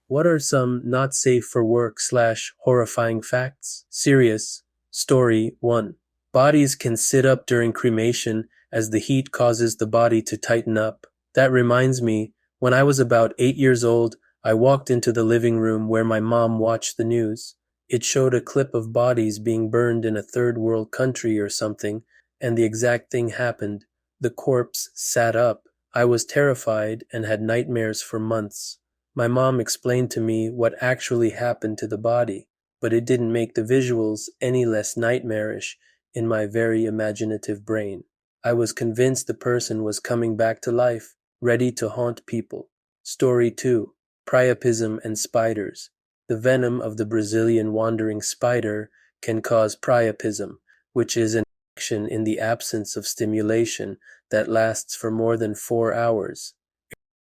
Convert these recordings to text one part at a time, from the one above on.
What are some not safe for work / horrifying facts? Serious. Story 1. Bodies can sit up during cremation as the heat causes the body to tighten up. That reminds me, when I was about 8 years old, I walked into the living room where my mom watched the news. It showed a clip of bodies being burned in a third world country or something, and the exact thing happened. The corpse sat up. I was terrified and had nightmares for months. My mom explained to me what actually happened to the body, but it didn't make the visuals any less nightmarish in my very imaginative brain. I was convinced the person was coming back to life, ready to haunt people. Story 2. Priapism and spiders. The venom of the Brazilian wandering spider can cause priapism, which is an infection in the absence of stimulation that lasts for more than 4 hours.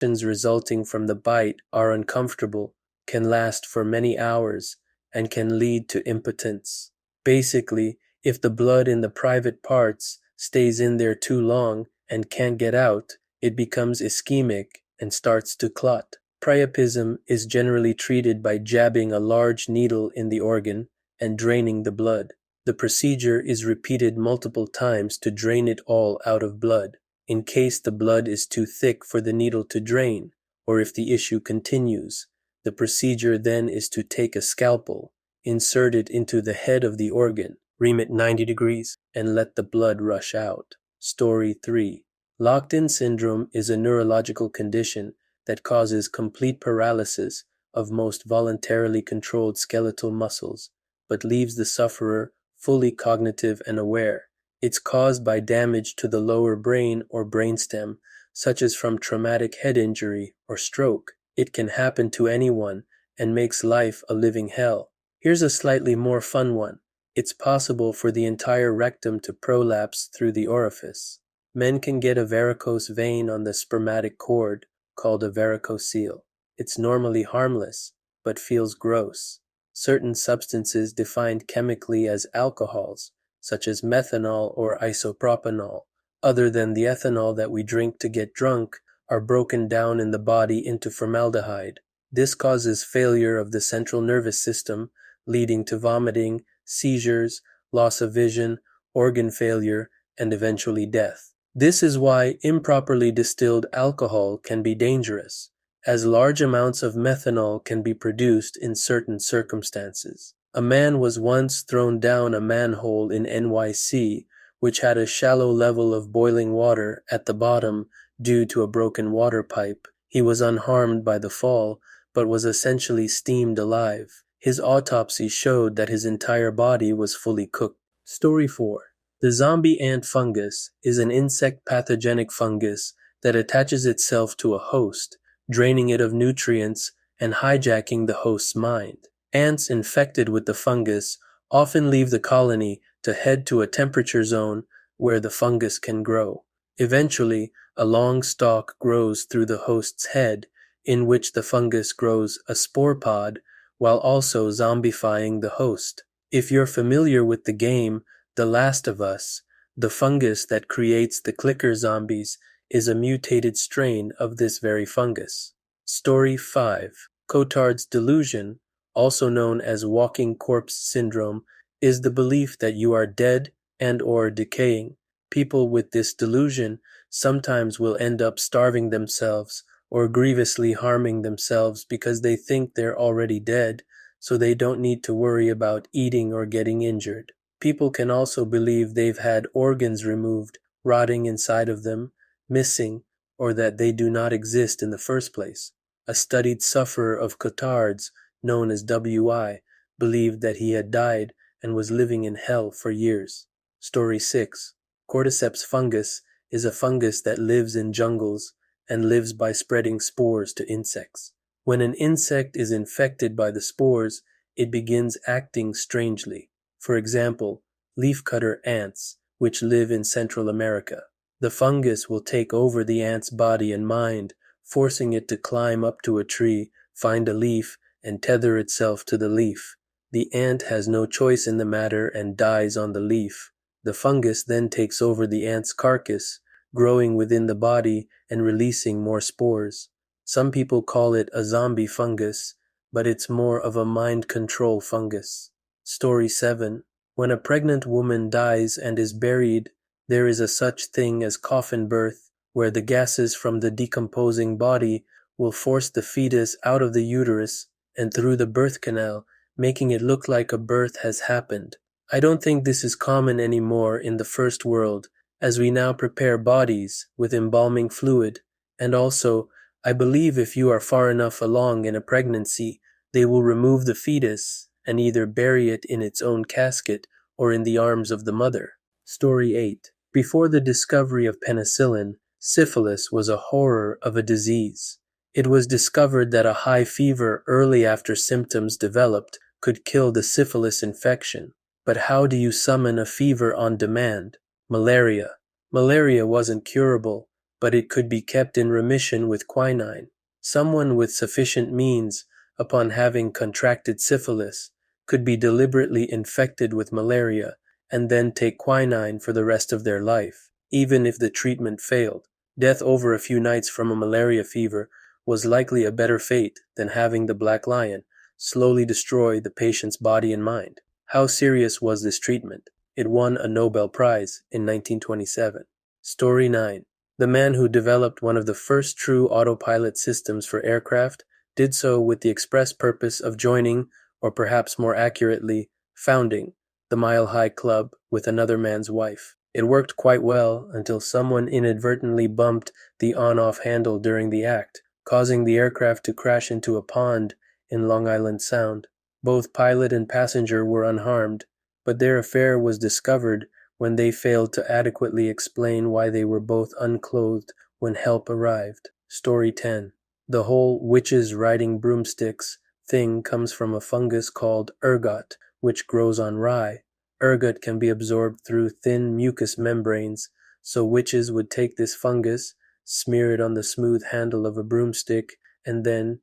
Reactions resulting from the bite are uncomfortable, can last for many hours, and can lead to impotence. Basically, if the blood in the private parts stays in there too long and can't get out, it becomes ischemic and starts to clot. Priapism is generally treated by jabbing a large needle in the organ and draining the blood. The procedure is repeated multiple times to drain it all out of blood, in case the blood is too thick for the needle to drain, or if the issue continues. The procedure then is to take a scalpel, insert it into the head of the organ, ream it 90 degrees, and let the blood rush out. Story 3. Locked-in syndrome is a neurological condition that causes complete paralysis of most voluntarily controlled skeletal muscles, but leaves the sufferer fully cognitive and aware. It's caused by damage to the lower brain or brainstem, such as from traumatic head injury or stroke. It can happen to anyone and makes life a living hell. Here's a slightly more fun one. It's possible for the entire rectum to prolapse through the orifice. Men can get a varicose vein on the spermatic cord, called a varicocele. It's normally harmless, but feels gross. Certain substances defined chemically as alcohols, such as methanol or isopropanol, other than the ethanol that we drink to get drunk, are broken down in the body into formaldehyde. This causes failure of the central nervous system, leading to vomiting, seizures, loss of vision, organ failure, and eventually death. This is why improperly distilled alcohol can be dangerous, as large amounts of methanol can be produced in certain circumstances. A man was once thrown down a manhole in NYC, which had a shallow level of boiling water at the bottom due to a broken water pipe. He was unharmed by the fall, but was essentially steamed alive. His autopsy showed that his entire body was fully cooked. Story 4. The zombie ant fungus is an insect pathogenic fungus that attaches itself to a host, draining it of nutrients and hijacking the host's mind. Ants infected with the fungus often leave the colony to head to a temperature zone where the fungus can grow. Eventually, a long stalk grows through the host's head, in which the fungus grows a spore pod while also zombifying the host. If you're familiar with the game The Last of Us, the fungus that creates the clicker zombies is a mutated strain of this very fungus. Story 5. Cotards delusion, also known as walking corpse syndrome, is the belief that you are dead and or decaying. People with this delusion sometimes will end up starving themselves or grievously harming themselves because they think they're already dead, so they don't need to worry about eating or getting injured. People can also believe they've had organs removed, rotting inside of them, missing, or that they do not exist in the first place. A studied sufferer of cotards, known as WWII, believed that he had died and was living in hell for years. Story 6. Cordyceps fungus is a fungus that lives in jungles and lives by spreading spores to insects. When an insect is infected by the spores, it begins acting strangely. For example, leafcutter ants, which live in Central America. The fungus will take over the ant's body and mind, forcing it to climb up to a tree, find a leaf, and tether itself to the leaf. The ant has no choice in the matter and dies on the leaf. The fungus then takes over the ant's carcass, growing within the body and releasing more spores. Some people call it a zombie fungus, but it's more of a mind control fungus. Story 7. When a pregnant woman dies and is buried, there is a such thing as coffin birth, where the gases from the decomposing body will force the fetus out of the uterus and through the birth canal, making it look like a birth has happened. I don't think this is common anymore in the first world, as we now prepare bodies with embalming fluid, and also, I believe if you are far enough along in a pregnancy, they will remove the fetus and either bury it in its own casket or in the arms of the mother. Story 8. Before the discovery of penicillin, syphilis was a horror of a disease. It was discovered that a high fever early after symptoms developed could kill the syphilis infection. But how do you summon a fever on demand? Malaria. Malaria wasn't curable, but it could be kept in remission with quinine. Someone with sufficient means, upon having contracted syphilis, could be deliberately infected with malaria and then take quinine for the rest of their life, even if the treatment failed. Death over a few nights from a malaria fever was likely a better fate than having the black lion slowly destroy the patient's body and mind. How serious was this treatment? It won a Nobel Prize in 1927. Story 9. The man who developed one of the first true autopilot systems for aircraft did so with the express purpose of joining, or perhaps more accurately, founding, the Mile High Club with another man's wife. It worked quite well until someone inadvertently bumped the on-off handle during the act, causing the aircraft to crash into a pond in Long Island Sound. Both pilot and passenger were unharmed, but their affair was discovered when they failed to adequately explain why they were both unclothed when help arrived. Story 10. The whole witches riding broomsticks thing comes from a fungus called ergot, which grows on rye. Ergot can be absorbed through thin mucous membranes, so witches would take this fungus, smear it on the smooth handle of a broomstick, and then,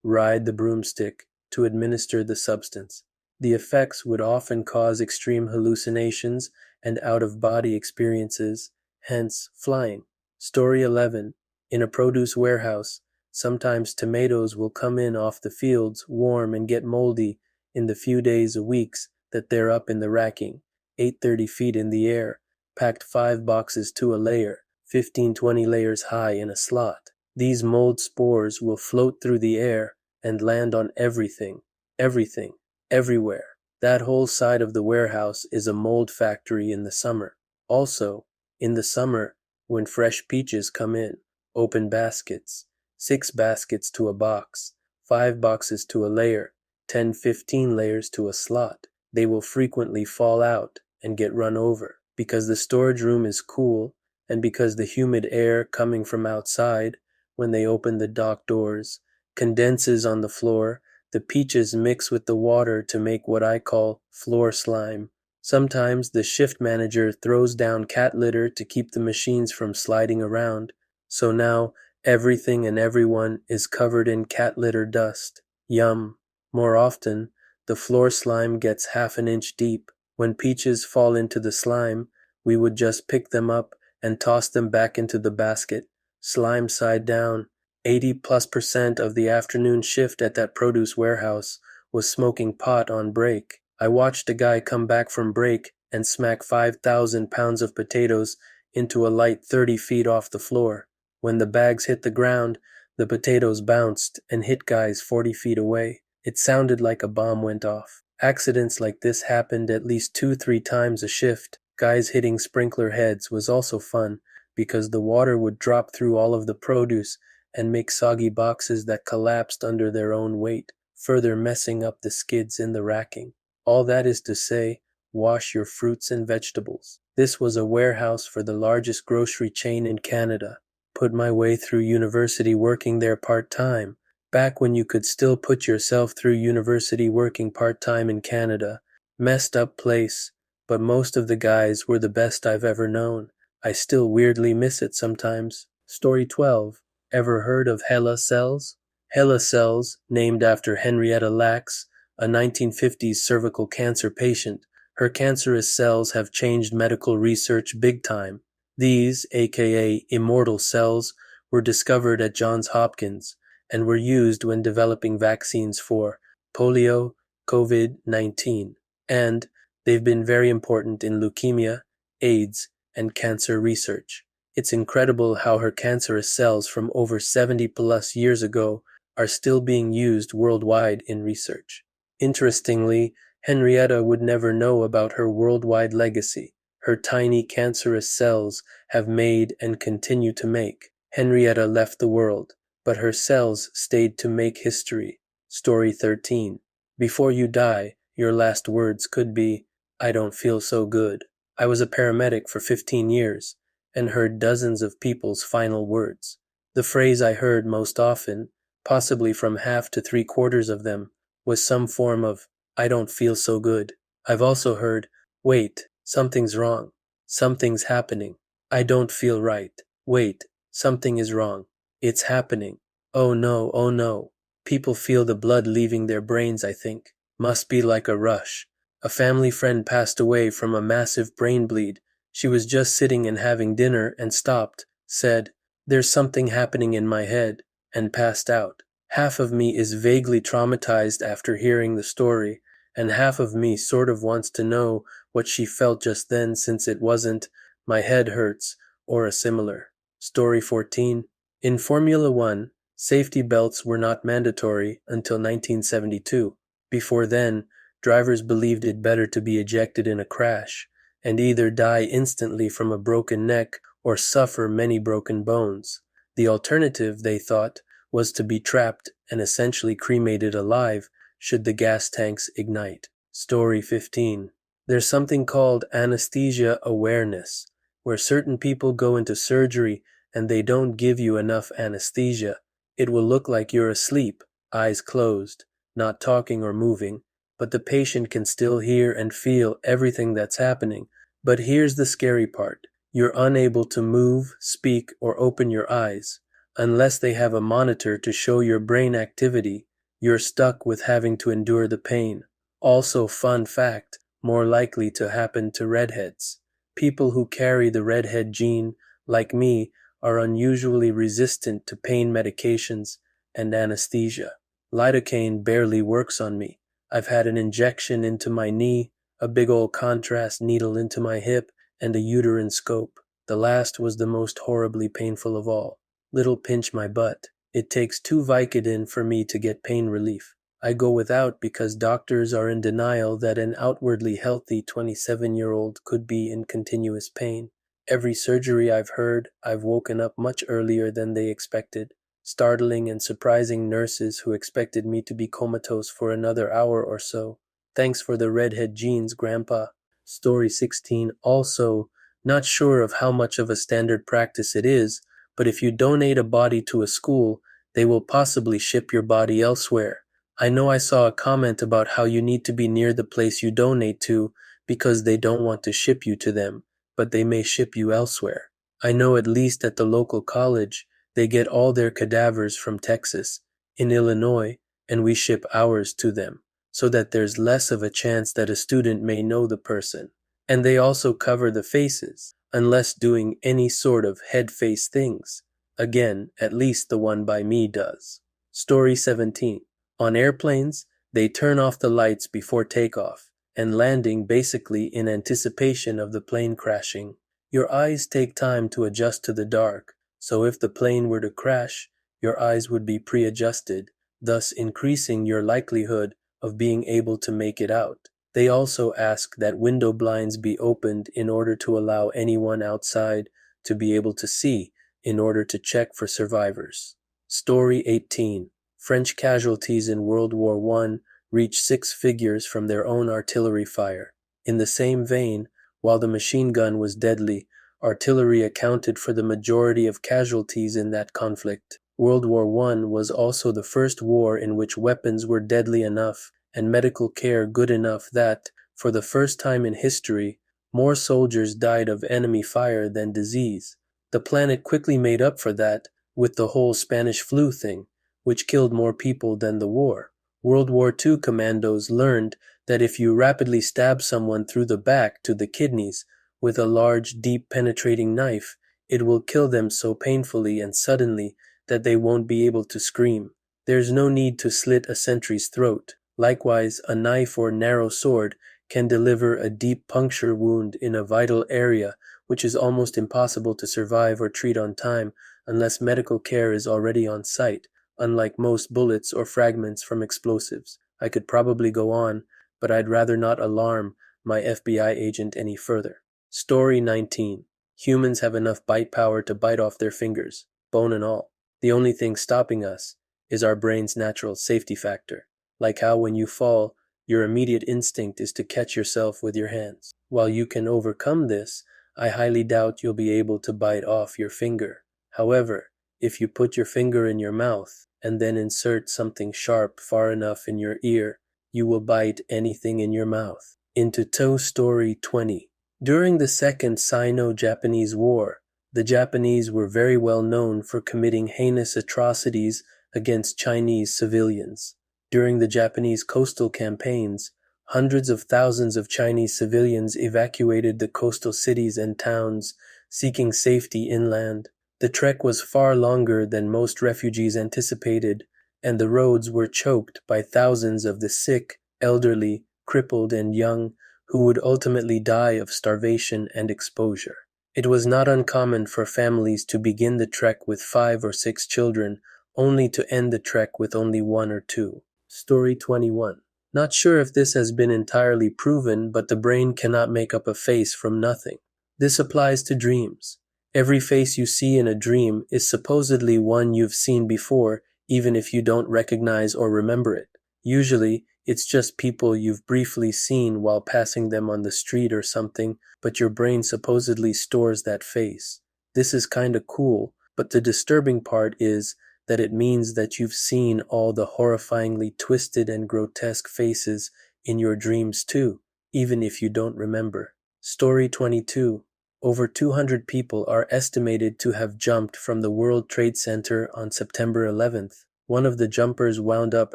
ride the broomstick to administer the substance. The effects would often cause extreme hallucinations and out-of-body experiences, hence flying. Story 11. In a produce warehouse, sometimes tomatoes will come in off the fields warm and get moldy in the few days or weeks that they're up in the racking, 8-30 feet in the air, packed 5 boxes to a layer, 15-20 layers high in a slot. These mold spores will float through the air and land on everything, everywhere. That whole side of the warehouse is a mold factory in the summer. Also, in the summer, when fresh peaches come in, open baskets, 6 baskets to a box, 5 boxes to a layer, 10-15 layers to a slot. They will frequently fall out and get run over because the storage room is cool and because the humid air coming from outside, when they open the dock doors, condenses on the floor. The peaches mix with the water to make what I call floor slime. Sometimes the shift manager throws down cat litter to keep the machines from sliding around. So now everything and everyone is covered in cat litter dust. Yum. More often, the floor slime gets half an inch deep. When peaches fall into the slime, we would just pick them up and toss them back into the basket, slime side down. 80+% of the afternoon shift at that produce warehouse was smoking pot on break. I watched a guy come back from break and smack 5,000 pounds of potatoes into a light 30 feet off the floor. When the bags hit the ground, the potatoes bounced and hit guys 40 feet away. It sounded like a bomb went off. Accidents like this happened at least 2-3 times a shift. Guys hitting sprinkler heads was also fun because the water would drop through all of the produce and make soggy boxes that collapsed under their own weight, further messing up the skids in the racking. All that is to say, wash your fruits and vegetables. This was a warehouse for the largest grocery chain in Canada. Put my way through university working there part-time, back when you could still put yourself through university working part-time in Canada. Messed up place, but most of the guys were the best I've ever known. I still weirdly miss it sometimes. Story 12. Ever heard of HeLa cells? HeLa cells, named after Henrietta Lacks, a 1950s cervical cancer patient. Her cancerous cells have changed medical research big time. These, aka immortal cells, were discovered at Johns Hopkins and were used when developing vaccines for polio, COVID-19, and they've been very important in leukemia, AIDS, and cancer research. It's incredible how her cancerous cells from over 70 plus years ago are still being used worldwide in research. Interestingly, Henrietta would never know about her worldwide legacy. Her tiny cancerous cells have made and continue to make. Henrietta left the world, but her cells stayed to make history. Story 13. Before you die, your last words could be, "I don't feel so good." I was a paramedic for 15 years and heard dozens of people's final words. The phrase I heard most often, possibly from half to 3/4 of them, was some form of, "I don't feel so good." I've also heard, "Wait, something's wrong. Something's happening. I don't feel right. Wait, something is wrong. It's happening. Oh no, oh no." People feel the blood leaving their brains, I think. Must be like a rush. A family friend passed away from a massive brain bleed. She was just sitting and having dinner and stopped, said, "There's something happening in my head," and passed out. Half of me is vaguely traumatized after hearing the story, and half of me sort of wants to know what she felt just then, since it wasn't, "My head hurts," or a similar. Story 14. In Formula One, safety belts were not mandatory until 1972. Before then, drivers believed it better to be ejected in a crash and either die instantly from a broken neck or suffer many broken bones. The alternative, they thought, was to be trapped and essentially cremated alive should the gas tanks ignite. Story 15. There's something called anesthesia awareness, where certain people go into surgery and they don't give you enough anesthesia. It will look like you're asleep, eyes closed, not talking or moving, but the patient can still hear and feel everything that's happening. But here's the scary part. You're unable to move, speak, or open your eyes. Unless they have a monitor to show your brain activity, you're stuck with having to endure the pain. Also, fun fact, more likely to happen to redheads. People who carry the redhead gene, like me, are unusually resistant to pain medications and anesthesia. Lidocaine barely works on me. I've had an injection into my knee, a big old contrast needle into my hip, and a uterine scope. The last was the most horribly painful of all. Little pinch my butt. It takes 2 Vicodin for me to get pain relief. I go without because doctors are in denial that an outwardly healthy 27-year-old could be in continuous pain. Every surgery I've heard, I've woken up much earlier than they expected. Startling and surprising nurses who expected me to be comatose for another hour or so. Thanks for the redhead genes, Grandpa. Story 16. Also, not sure of how much of a standard practice it is, but if you donate a body to a school, they will possibly ship your body elsewhere. I know I saw a comment about how you need to be near the place you donate to because they don't want to ship you to them, but they may ship you elsewhere. I know at least at the local college, they get all their cadavers from Texas, in Illinois, and we ship ours to them, so that there's less of a chance that a student may know the person. And they also cover the faces, unless doing any sort of head-face things. Again, at least the one by me does. Story 17. On airplanes, they turn off the lights before takeoff and landing, basically in anticipation of the plane crashing. Your eyes take time to adjust to the dark, so if the plane were to crash, your eyes would be pre-adjusted, thus increasing your likelihood of being able to make it out. They also ask that window blinds be opened in order to allow anyone outside to be able to see in order to check for survivors. Story 18. French casualties in World War I reached 6 figures from their own artillery fire. In the same vein, while the machine gun was deadly, artillery accounted for the majority of casualties in that conflict. World War I was also the first war in which weapons were deadly enough and medical care good enough that, for the first time in history, more soldiers died of enemy fire than disease. The planet quickly made up for that with the whole Spanish flu thing, which killed more people than the war. World War II commandos learned that if you rapidly stab someone through the back to the kidneys with a large, deep penetrating knife, it will kill them so painfully and suddenly that they won't be able to scream. There's no need to slit a sentry's throat. Likewise, a knife or narrow sword can deliver a deep puncture wound in a vital area which is almost impossible to survive or treat on time unless medical care is already on site, unlike most bullets or fragments from explosives. I could probably go on, but I'd rather not alarm my FBI agent any further. Story 19. Humans have enough bite power to bite off their fingers, bone and all. The only thing stopping us is our brain's natural safety factor. Like how when you fall, your immediate instinct is to catch yourself with your hands. While you can overcome this, I highly doubt you'll be able to bite off your finger. However, if you put your finger in your mouth and then insert something sharp far enough in your ear, you will bite anything in your mouth. Into Toe Story 20. During the Second Sino-Japanese War, the Japanese were very well known for committing heinous atrocities against Chinese civilians. During the Japanese coastal campaigns, hundreds of thousands of Chinese civilians evacuated the coastal cities and towns, seeking safety inland. The trek was far longer than most refugees anticipated, and the roads were choked by thousands of the sick, elderly, crippled, and young who would ultimately die of starvation and exposure. It was not uncommon for families to begin the trek with 5 or 6 children, only to end the trek with only 1 or 2. Story 21. Not sure if this has been entirely proven, but the brain cannot make up a face from nothing. This applies to dreams. Every face you see in a dream is supposedly one you've seen before, even if you don't recognize or remember it. Usually, it's just people you've briefly seen while passing them on the street or something, but your brain supposedly stores that face. This is kinda cool, but the disturbing part is that it means that you've seen all the horrifyingly twisted and grotesque faces in your dreams too, even if you don't remember. Story 22. Over 200 people are estimated to have jumped from the World Trade Center on September 11th. One of the jumpers wound up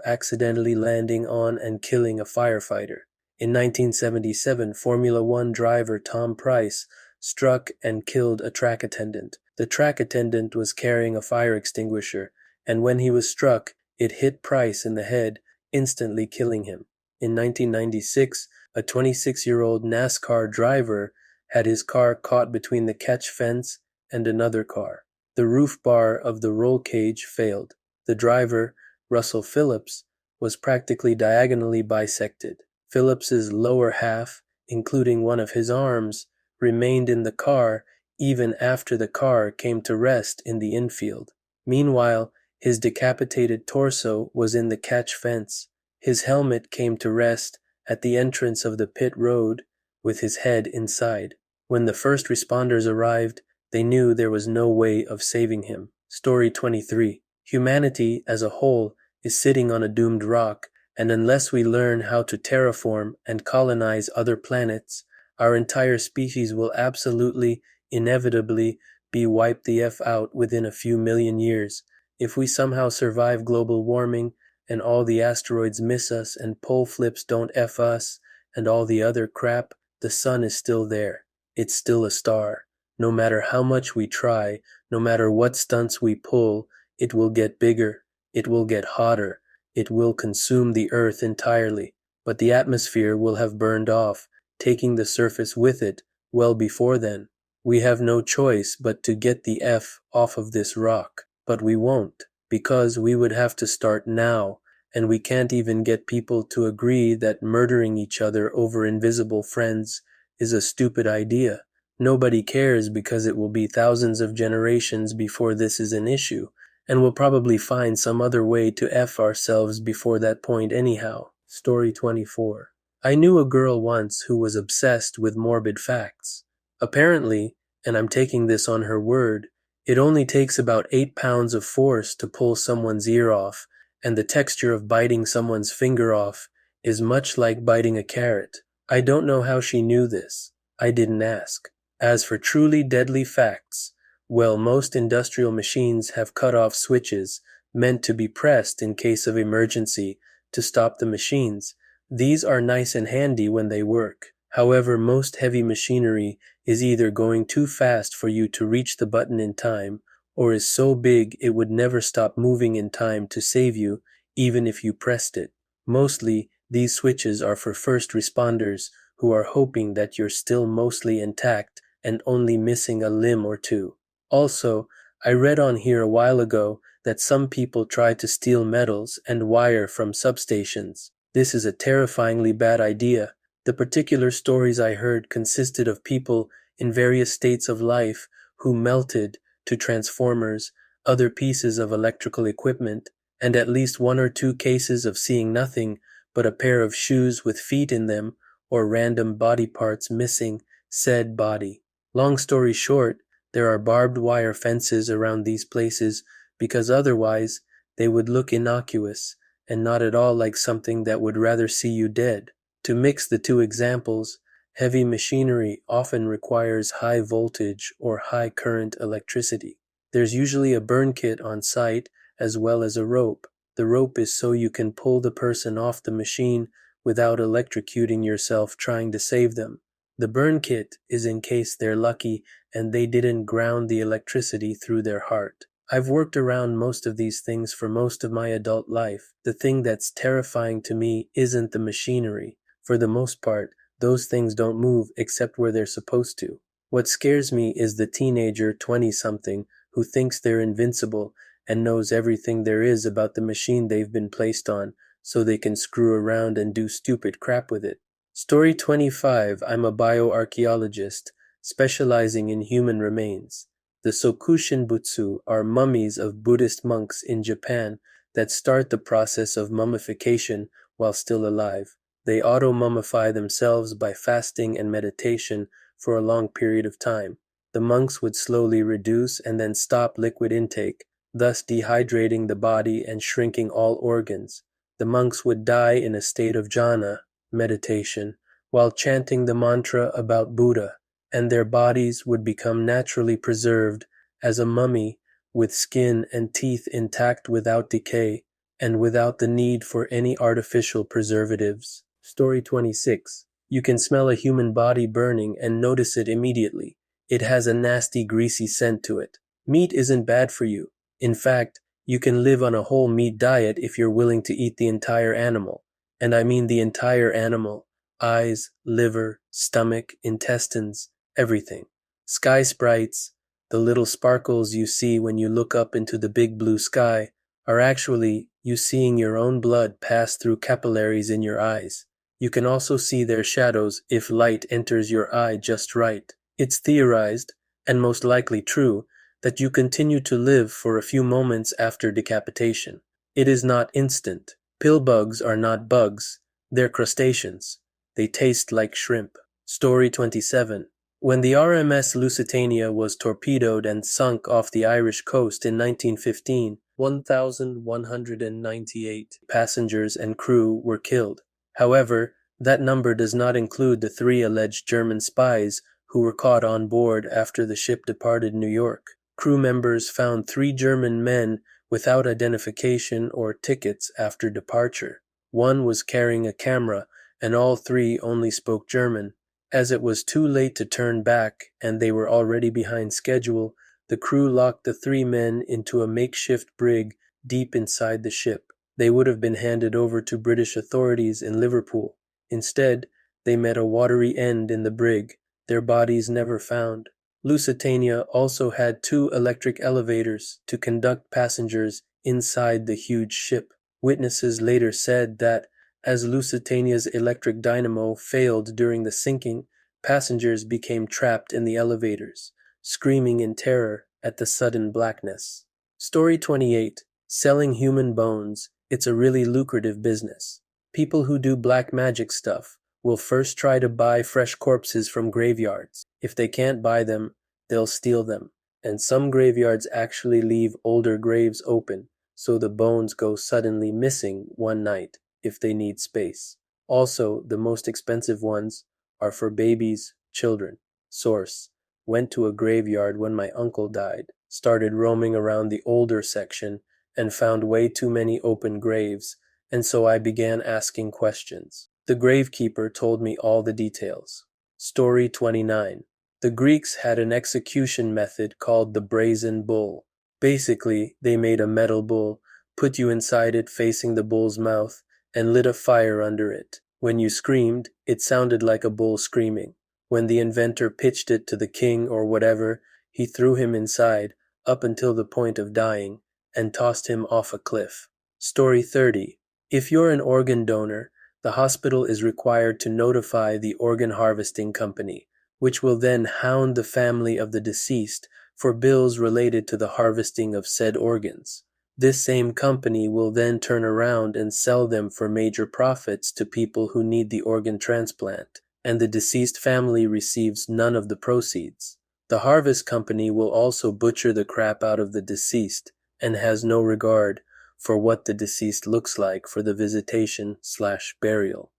accidentally landing on and killing a firefighter. In 1977, Formula One driver Tom Price struck and killed a track attendant. The track attendant was carrying a fire extinguisher, and when he was struck, it hit Price in the head, instantly killing him. In 1996, a 26-year-old NASCAR driver had his car caught between the catch fence and another car. The roof bar of the roll cage failed. The driver, Russell Phillips, was practically diagonally bisected. Phillips's lower half, including one of his arms, remained in the car even after the car came to rest in the infield. Meanwhile, his decapitated torso was in the catch fence. His helmet came to rest at the entrance of the pit road with his head inside. When the first responders arrived, they knew there was no way of saving him. Story 23. Humanity as a whole is sitting on a doomed rock, and unless we learn how to terraform and colonize other planets, our entire species will absolutely, inevitably, be wiped the F out within a few million years. If we somehow survive global warming, and all the asteroids miss us, and pole flips don't F us, and all the other crap, the sun is still there. It's still a star. No matter how much we try, no matter what stunts we pull, it will get bigger, it will get hotter, it will consume the Earth entirely, but the atmosphere will have burned off, taking the surface with it well before then. We have no choice but to get the F off of this rock, but we won't, because we would have to start now, and we can't even get people to agree that murdering each other over invisible friends is a stupid idea. Nobody cares because it will be thousands of generations before this is an issue, and we'll probably find some other way to F ourselves before that point anyhow. Story 24. I knew a girl once who was obsessed with morbid facts. Apparently, and I'm taking this on her word, it only takes about 8 pounds of force to pull someone's ear off, and the texture of biting someone's finger off is much like biting a carrot. I don't know how she knew this. I didn't ask. As for truly deadly facts, well, most industrial machines have cut-off switches meant to be pressed in case of emergency to stop the machines. These are nice and handy when they work. However, most heavy machinery is either going too fast for you to reach the button in time, or is so big it would never stop moving in time to save you, even if you pressed it. Mostly, these switches are for first responders who are hoping that you're still mostly intact and only missing a limb or two. Also, I read on here a while ago that some people try to steal metals and wire from substations. This is a terrifyingly bad idea. The particular stories I heard consisted of people in various states of life who melted to transformers, other pieces of electrical equipment, and at least one or two cases of seeing nothing but a pair of shoes with feet in them or random body parts missing said body. Long story short, there are barbed wire fences around these places because otherwise they would look innocuous and not at all like something that would rather see you dead. To mix the two examples, heavy machinery often requires high voltage or high current electricity. There's usually a burn kit on site as well as a rope. The rope is so you can pull the person off the machine without electrocuting yourself trying to save them. The burn kit is in case they're lucky and they didn't ground the electricity through their heart. I've worked around most of these things for most of my adult life. The thing that's terrifying to me isn't the machinery. For the most part, those things don't move except where they're supposed to. What scares me is the teenager 20-something who thinks they're invincible and knows everything there is about the machine they've been placed on so they can screw around and do stupid crap with it. Story 25. I'm a bioarchaeologist specializing in human remains. The Sokushin Butsu are mummies of Buddhist monks in Japan that start the process of mummification while still alive. They auto-mummify themselves by fasting and meditation for a long period of time. The monks would slowly reduce and then stop liquid intake, thus dehydrating the body and shrinking all organs. The monks would die in a state of jhana, meditation, while chanting the mantra about Buddha, and their bodies would become naturally preserved as a mummy with skin and teeth intact without decay and without the need for any artificial preservatives. Story 26. You can smell a human body burning and notice it immediately. It has a nasty, greasy scent to it. Meat isn't bad for you. In fact, you can live on a whole meat diet if you're willing to eat the entire animal. And I mean the entire animal. Eyes, liver, stomach, intestines, everything. Sky sprites, the little sparkles you see when you look up into the big blue sky, are actually you seeing your own blood pass through capillaries in your eyes. You can also see their shadows if light enters your eye just right. It's theorized, and most likely true, that you continue to live for a few moments after decapitation. It is not instant. Pill bugs are not bugs. They're crustaceans. They taste like shrimp. Story 27. When the RMS Lucitania was torpedoed and sunk off the Irish coast in 1915, 1,198 passengers and crew were killed. However, that number does not include the 3 alleged German spies who were caught on board after the ship departed New York. Crew members found 3 German men without identification or tickets after departure. One was carrying a camera, and all 3 only spoke German. As it was too late to turn back and they were already behind schedule, the crew locked the 3 men into a makeshift brig deep inside the ship. They would have been handed over to British authorities in Liverpool. Instead, they met a watery end in the brig, their bodies never found. Lusitania also had 2 electric elevators to conduct passengers inside the huge ship. Witnesses later said that as Lusitania's electric dynamo failed during the sinking, passengers became trapped in the elevators, screaming in terror at the sudden blackness. Story 28. Selling human bones. It's a really lucrative business. People who do black magic stuff will first try to buy fresh corpses from graveyards. If they can't buy them, they'll steal them. And some graveyards actually leave older graves open, so the bones go suddenly missing one night if they need space. Also, the most expensive ones are for babies, children. Source: went to a graveyard when my uncle died, started roaming around the older section, and found way too many open graves, and so I began asking questions. The gravekeeper told me all the details. Story 29. The Greeks had an execution method called the brazen bull. Basically, they made a metal bull, put you inside it facing the bull's mouth, and lit a fire under it. When you screamed, it sounded like a bull screaming. When the inventor pitched it to the king or whatever, he threw him inside, up until the point of dying, and tossed him off a cliff. Story 30. If you're an organ donor, the hospital is required to notify the organ harvesting company, which will then hound the family of the deceased for bills related to the harvesting of said organs. This same company will then turn around and sell them for major profits to people who need the organ transplant, and the deceased family receives none of the proceeds. The harvest company will also butcher the crap out of the deceased and has no regard for what the deceased looks like for the visitation/burial.